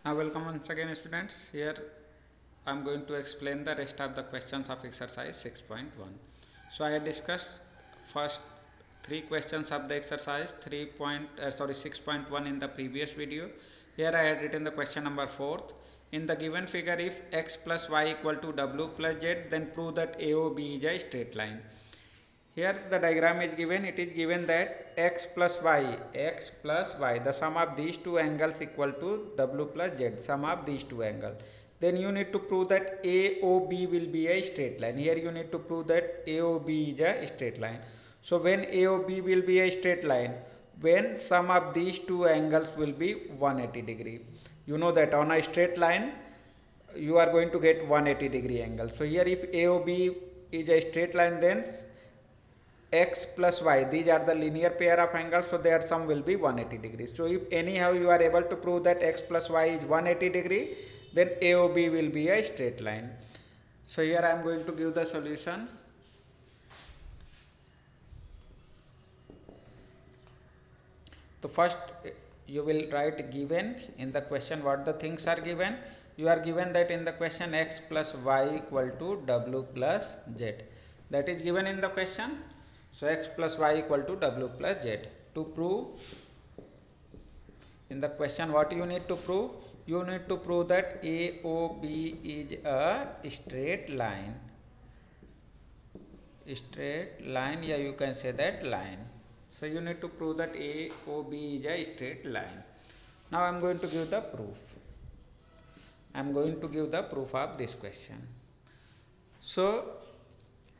Now welcome once again students. Here I am going to explain the rest of the questions of exercise 6.1. So I had discussed first three questions of the exercise 6.1 in the previous video. Here I had written the question number 4th. In the given figure, if x plus y equal to w plus z, then prove that AOB is a straight line. Here the diagram is given. It is given that x plus y, the sum of these two angles equal to w plus z, sum of these two angles. Then you need to prove that AOB will be a straight line. Here you need to prove that AOB is a straight line. So when AOB will be a straight line, when sum of these two angles will be 180 degree. You know that on a straight line you are going to get 180 degree angle. So here if AOB is a straight line, then x plus y, these are the linear pair of angles, so their sum will be 180 degrees. So if anyhow you are able to prove that x plus y is 180 degree, then AOB will be a straight line. So here I am going to give the solution. So first you will write given in the question what the things are given. You are given that in the question x plus y equal to w plus z. That is given in the question. So x plus y equal to w plus z. To prove in the question what you need to prove? You need to prove that AOB is a straight line. Straight line, yeah, you can say that line. So you need to prove that AOB is a straight line. Now I am going to give the proof. I am going to give the proof of this question. So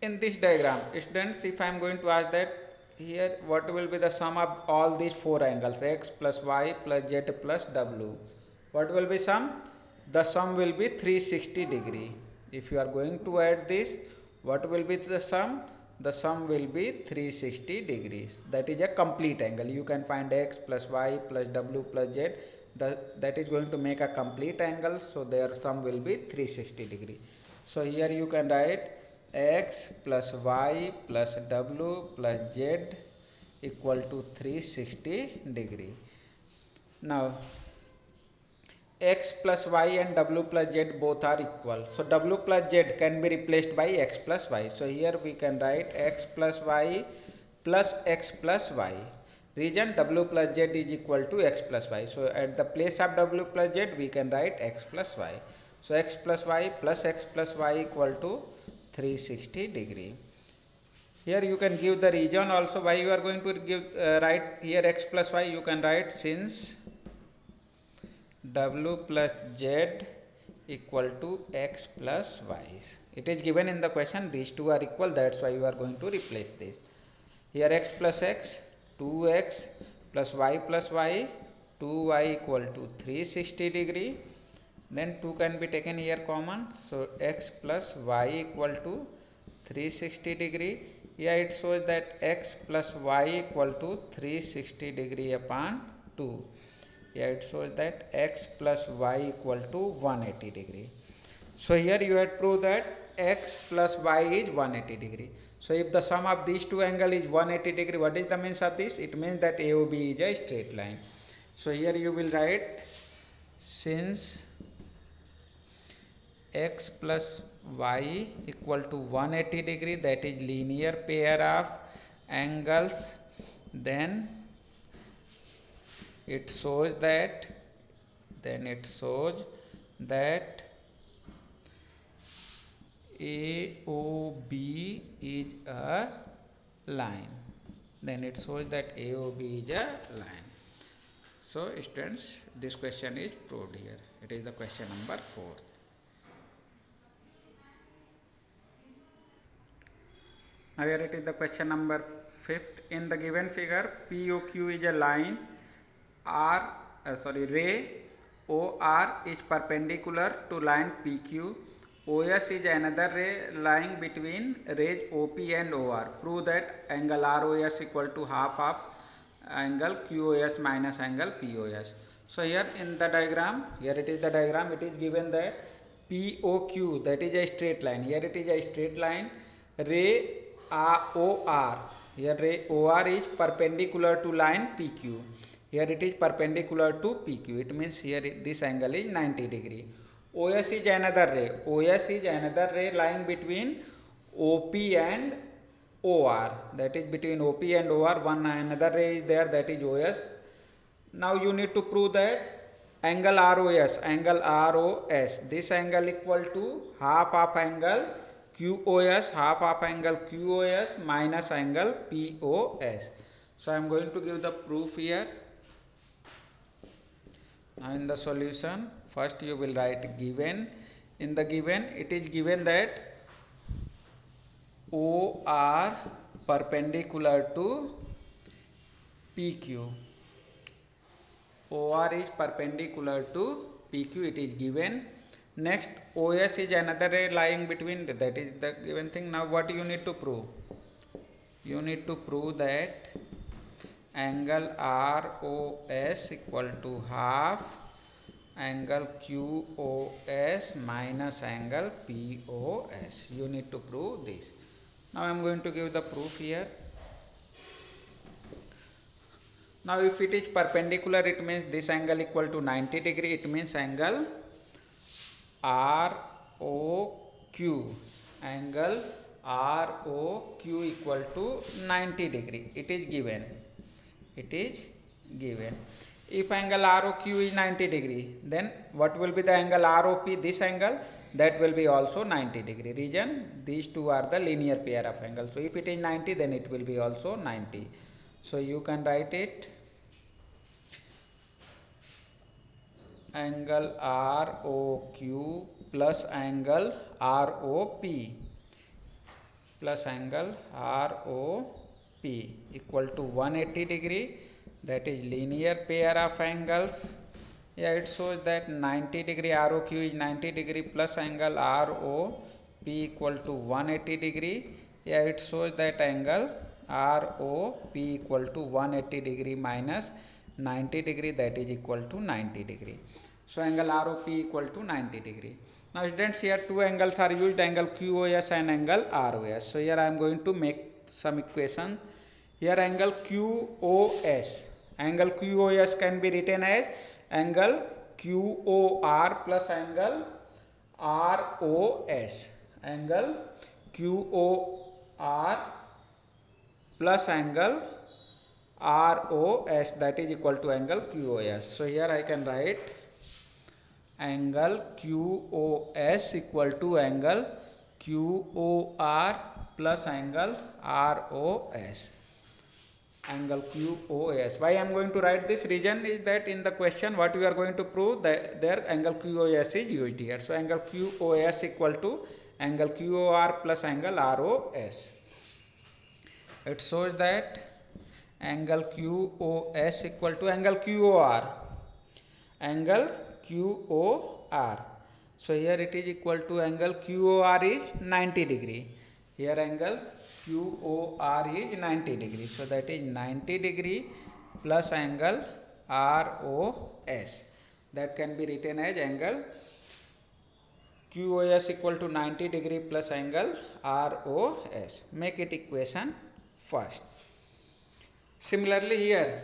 in this diagram, students, if I am going to ask that here what will be the sum of all these four angles, x plus y plus z plus w, what will be sum? The sum will be 360 degree. If you are going to add this, what will be the sum? The sum will be 360 degrees. That is a complete angle. You can find x plus y plus w plus z. That is going to make a complete angle. So their sum will be 360 degree. So here you can write x plus y plus w plus z equal to 360 degree. Now x plus y and w plus z both are equal. So w plus z can be replaced by x plus y. So here we can write x plus y plus x plus y. Reason w plus z is equal to x plus y. So at the place of w plus z we can write x plus y. So x plus y plus x plus y equal to 360 degree. Here you can give the reason also why you are going to give write here x plus y. You can write since w plus z equal to x plus y. It is given in the question these two are equal, that's why you are going to replace this. Here x plus x, 2x plus y 2y equal to 360 degree. Then 2 can be taken here common. So x plus y equal to 360 degree. Here it shows that x plus y equal to 360 degree upon 2. Here it shows that x plus y equal to 180 degree. So here you have proved that x plus y is 180 degree. So if the sum of these two angles is 180 degree, what is the means of this? It means that AOB is a straight line. So here you will write since x plus y equal to 180 degree, that is linear pair of angles, then it shows that AOB is a line. Then it shows that AOB is a line. So students, this question is proved here. It is the question number 4. Now here it is the question number 5th. In the given figure, POQ is a line, ray OR is perpendicular to line PQ. OS is another ray lying between rays OP and OR. Prove that angle ROS equal to half of angle QOS minus angle POS. So here in the diagram, here it is the diagram, it is given that POQ, that is a straight line. Here it is a straight line. Ray OR, here ray OR is perpendicular to line PQ. Here it is perpendicular to PQ. It means here this angle is 90 degree. OS is another ray. OS is another ray lying between OP and OR. That is between OP and OR. One another ray is there, that is OS. Now you need to prove that angle ROS, this angle equal to half of angle QOS, half of angle QOS minus angle POS. So I am going to give the proof here. Now in the solution, first you will write given. In the given, it is given that OR perpendicular to PQ. OR is perpendicular to PQ, it is given. Next, OS is another ray lying between, that is the given thing. Now what you need to prove? You need to prove that angle ROS equal to half angle QOS minus angle POS. You need to prove this. Now I am going to give the proof here. Now if it is perpendicular, it means this angle equal to 90 degree. It means angle ROQ. Angle ROQ equal to 90 degree. It is given. It is given. If angle ROQ is 90 degree, then what will be the angle ROP? This angle, that will be also 90 degree. Reason, these two are the linear pair of angles. So if it is 90, then it will be also 90. So you can write it angle ROQ plus angle ROP plus angle ROP equal to 180 degree. That is linear pair of angles. Yeah, it shows that 90 degree ROQ is 90 degree plus angle ROP equal to 180 degree. Yeah, it shows that angle ROP equal to 180 degree minus 90 degree, that is equal to 90 degree. So angle ROP equal to 90 degree. Now students, here two angles are used, angle QOS and angle ROS. So here I am going to make some equation. Here angle QOS. Angle QOS can be written as angle QOR plus angle ROS. Angle QOR plus angle ROS, that is equal to angle QOS. So here I can write angle QOS equal to angle QOR plus angle ROS. Angle QOS. Why I am going to write this? Reason is that in the question what we are going to prove, that their angle QOS is used here. So angle QOS equal to angle QOR plus angle ROS. It shows that angle QOS equal to angle QOR. Angle QOR. So here it is equal to angle QOR is 90 degree. Here angle QOR is 90 degree. So that is 90 degree plus angle ROS. That can be written as angle QOS equal to 90 degree plus angle ROS. Make it equation first. Similarly here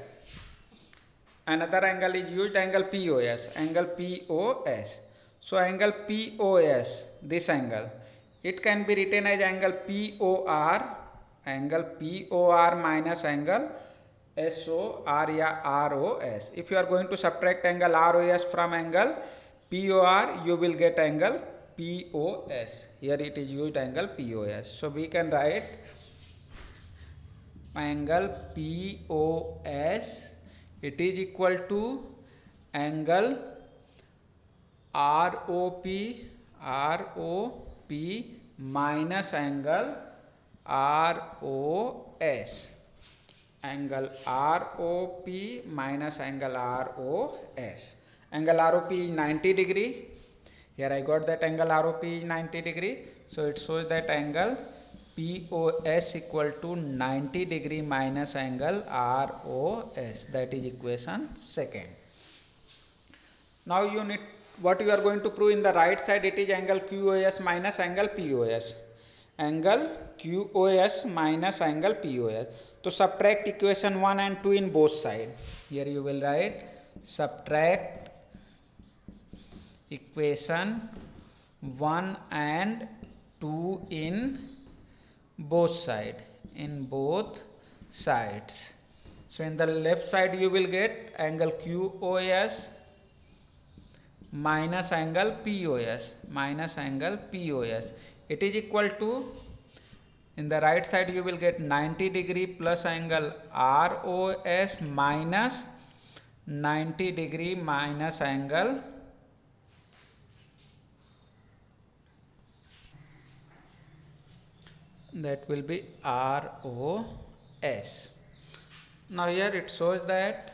another angle is used, angle POS. Angle POS. So angle POS, this angle, it can be written as angle POR minus angle SOR या ROS. If you are going to subtract angle ROS from angle POR, you will get angle POS. Here it is used angle POS. So we can write angle POS, it is equal to angle ROP minus angle ROS. Angle ROP minus angle ROS. Angle ROP is 90 degree. Here I got that angle ROP is 90 degree. So it shows that angle POS equal to 90 degree minus angle ROS. That is equation second. Now you need, what you are going to prove in the right side, it is angle QOS minus angle POS. angle QoS minus angle PoS. So subtract equation 1 and 2 in both sides. Here you will write subtract equation 1 and 2 in both sides. So in the left side you will get angle QoS minus angle PoS. It is equal to, in the right side you will get 90 degree plus angle ROS minus 90 degree minus angle that will be ROS. Now here it shows that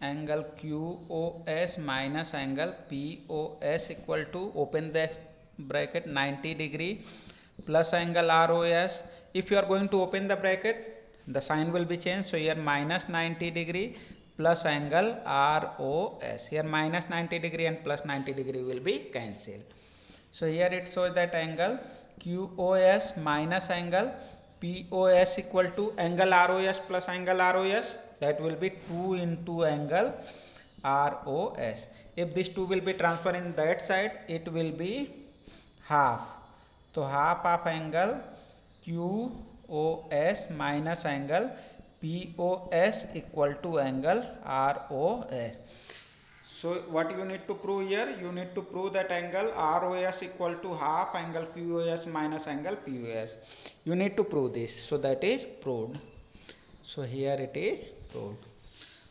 angle QoS minus angle PoS equal to, open the bracket, 90 degree plus angle ROS. If you are going to open the bracket, the sign will be changed. So here minus 90 degree plus angle ROS. Here minus 90 degree and plus 90 degree will be cancelled. So here it shows that angle QoS minus angle PoS equal to angle ROS plus angle ROS, that will be 2 into angle ROS. If this 2 will be transferred in that side, it will be half. So half of angle QoS minus angle PoS equal to angle ROS. So what you need to prove here? You need to prove that angle ROS equal to half angle QoS minus angle PoS. You need to prove this. So that is proved. So here it is proved.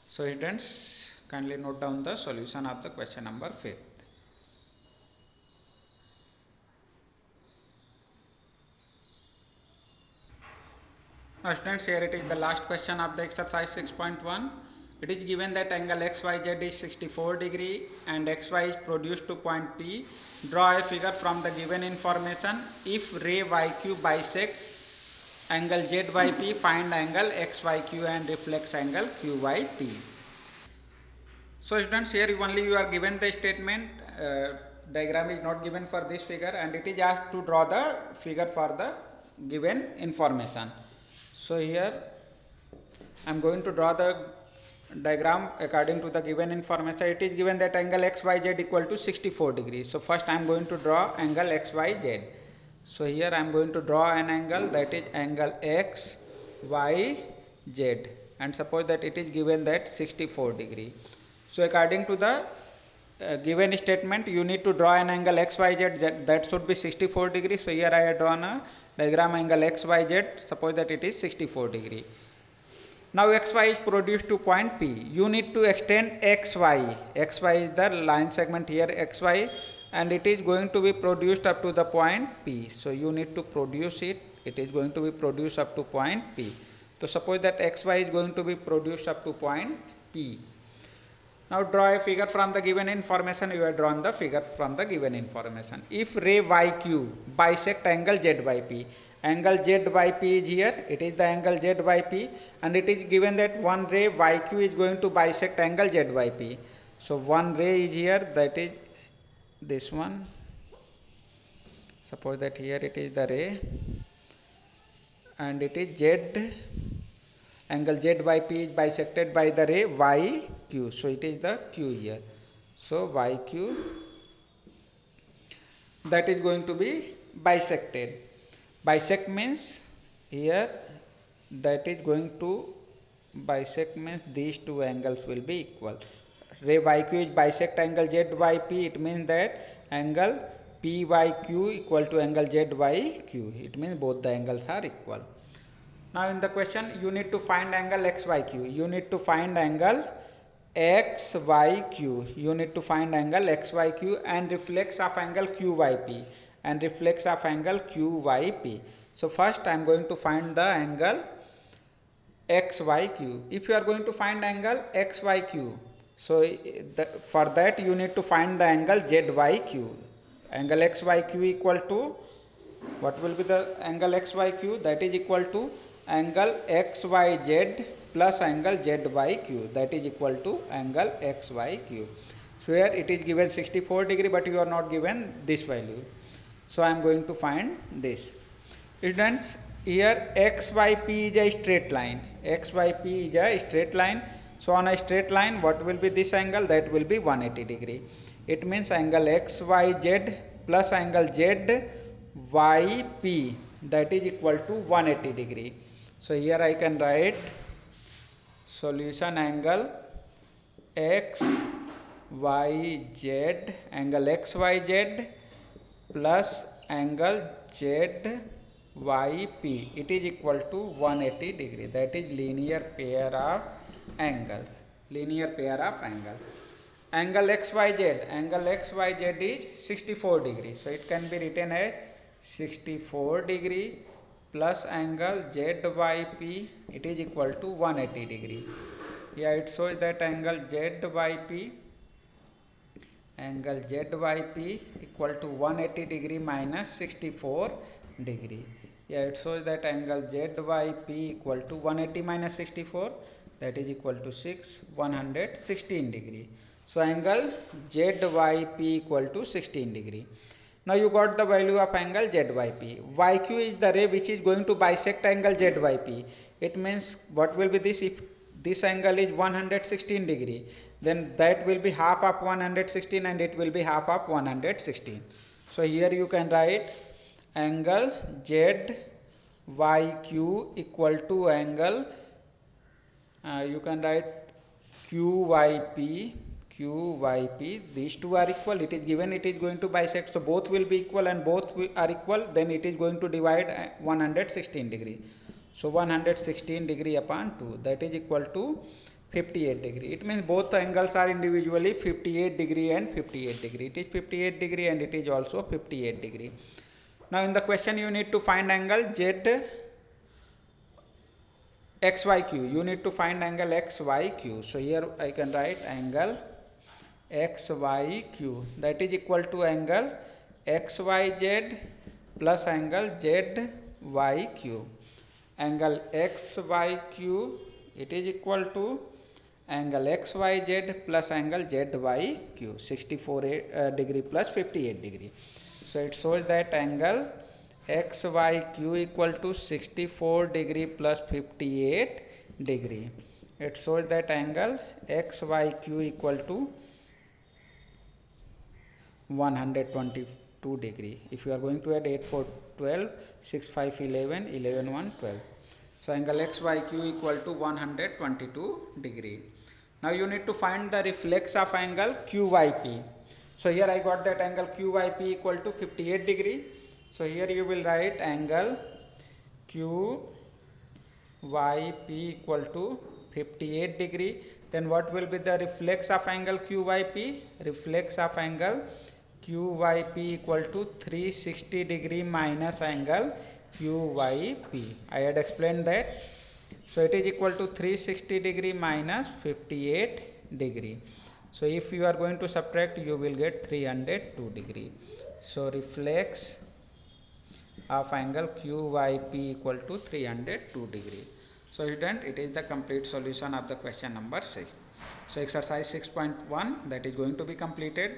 So students, kindly note down the solution of the question number 5. Now students, here it is the last question of the exercise 6.1. It is given that angle XYZ is 64 degree and XY is produced to point P. Draw a figure from the given information. If ray YQ bisect angle ZYP, find angle XYQ and reflex angle QYP. So students, here only you are given the statement. Diagram is not given for this figure, and it is asked to draw the figure for the given information. So here I am going to draw the diagram according to the given information. It is given that angle XYZ equal to 64 degrees. So first I am going to draw angle XYZ. So here I am going to draw an angle, that is angle XYZ, and suppose that it is given that 64 degree. So according to the given statement, you need to draw an angle XYZ that should be 64 degree. So here I have drawn a diagram angle XYZ, suppose that it is 64 degree. Now XY is produced to point P. You need to extend XY. XY is the line segment here, XY, and it is going to be produced up to the point P. So you need to produce it. It is going to be produced up to point P. So suppose that XY is going to be produced up to point P. Now draw a figure from the given information. You have drawn the figure from the given information. If ray YQ bisect angle ZYP, angle ZYP is here, it is the angle ZYP, and it is given that one ray YQ is going to bisect angle ZYP. So one ray is here, that is this one. Suppose that here it is the ray, and it is Z, angle ZYP is bisected by the ray YQ. So it is the Q here. So YQ, that is going to be bisected. Bisect means here, that is going to bisect means these two angles will be equal. Ray YQ is bisect angle ZYP, it means that angle PYQ equal to angle ZYQ. It means both the angles are equal. Now in the question, you need to find angle XYQ. You need to find angle XYQ. You need to find angle XYQ and reflex of angle QYP. And reflex of angle QYP. So first I am going to find the angle XYQ. If you are going to find angle XYQ, so for that you need to find the angle ZYQ. Angle XYQ equal to, what will be the angle XYQ? That is equal to angle XYZ plus angle ZYQ. That is equal to angle XYQ. So here it is given 64 degree, but you are not given this value. So I am going to find this. Students, here xyp is a straight line. Xyp is a straight line. So on a straight line, what will be this angle? That will be 180 degree. It means angle xyz plus angle zyp, that is equal to 180 degree. So here I can write solution angle xyz, angle xyz plus angle zyp, it is equal to 180 degree. That is linear pair of angles. Linear pair of angles. Angle xyz is 64 degree. So it can be written as 64 degree plus angle zyp, it is equal to 180 degree. Here it shows that angle zyp equal to 180 degree minus 64 degree. Here it shows that angle zyp equal to 180 minus 64, that is equal to 116 degree. So angle zyp equal to 16 degree. Now you got the value of angle zyp. Yq is the ray which is going to bisect angle zyp. It means what will be this? If this angle is 116 degree, then that will be half of 116 and it will be half of 116. So here you can write angle zyq equal to angle, you can write qyp, these two are equal. It is given it is going to bisect, so both will be equal, and both are equal, then it is going to divide 116 degree. So 116 degree upon 2, that is equal to 58 degree. It means both angles are individually 58 degree and 58 degree. It is 58 degree and it is also 58 degree. Now in the question you need to find angle xyq. You need to find angle xyq. So here I can write angle xyq, that is equal to angle xyz plus angle zyq. Angle xyq, it is equal to angle xyz plus angle zyq, 64 degree plus 58 degree. So it shows that angle xyq equal to 64 degree plus 58 degree. It shows that angle xyq equal to 122 degree. If you are going to add 8 4 12, 6 5 11, 11 1 12. So angle xyq equal to 122 degree. Now you need to find the reflex of angle qyp. So here I got that angle qyp equal to 58 degree. So here you will write angle qyp equal to 58 degree. Then what will be the reflex of angle qyp? Reflex of angle qyp equal to 360 degree minus angle qyp. I had explained that. So it is equal to 360 degree minus 58 degree. So if you are going to subtract, you will get 302 degree. So reflex of angle qyp equal to 302 degree. So student, it is the complete solution of the question number 6. So exercise 6.1 that is going to be completed.